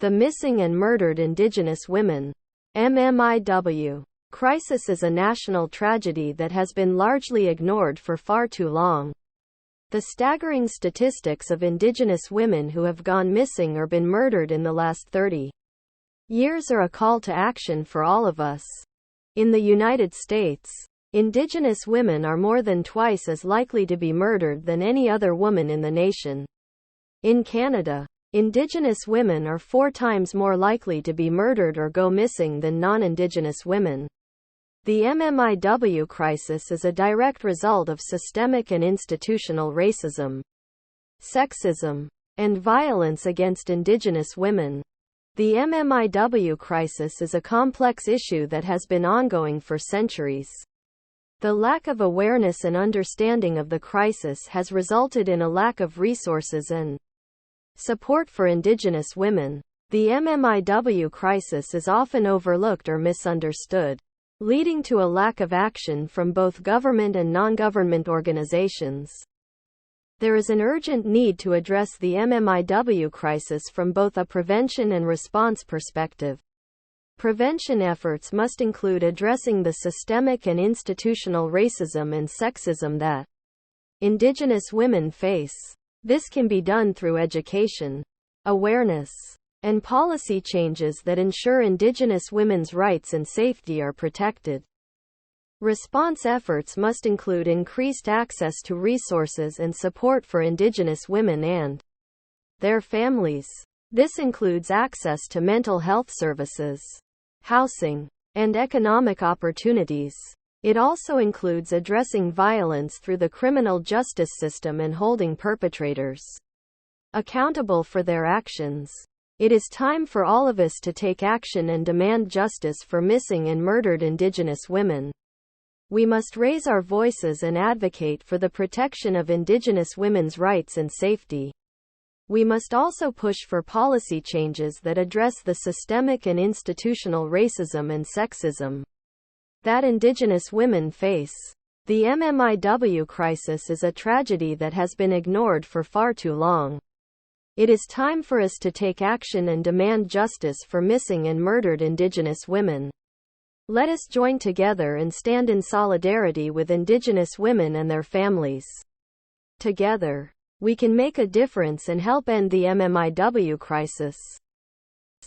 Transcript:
The Missing and Murdered Indigenous Women (MMIW) crisis is a national tragedy that has been largely ignored for far too long. The staggering statistics of Indigenous women who have gone missing or been murdered in the last 30 years are a call to action for all of us. In the United States, Indigenous women are more than twice as likely to be murdered than any other woman in the nation. In Canada, Indigenous women are 4 times more likely to be murdered or go missing than non-Indigenous women. The MMIW crisis is a direct result of systemic and institutional racism, sexism, and violence against Indigenous women. The MMIW crisis is a complex issue that has been ongoing for centuries. The lack of awareness and understanding of the crisis has resulted in a lack of resources and support for Indigenous women. The MMIW crisis is often overlooked or misunderstood, leading to a lack of action from both government and non-government organizations. There is an urgent need to address the MMIW crisis from both a prevention and response perspective. Prevention efforts must include addressing the systemic and institutional racism and sexism that Indigenous women face. This can be done through education, awareness, and policy changes that ensure Indigenous women's rights and safety are protected. Response efforts must include increased access to resources and support for Indigenous women and their families. This includes access to mental health services, housing, and economic opportunities. It also includes addressing violence through the criminal justice system and holding perpetrators accountable for their actions. It is time for all of us to take action and demand justice for missing and murdered Indigenous women. We must raise our voices and advocate for the protection of Indigenous women's rights and safety. We must also push for policy changes that address the systemic and institutional racism and sexism that Indigenous women face. The MMIW crisis is a tragedy that has been ignored for far too long. It is time for us to take action and demand justice for missing and murdered Indigenous women. Let us join together and stand in solidarity with Indigenous women and their families. Together, we can make a difference and help end the MMIW crisis.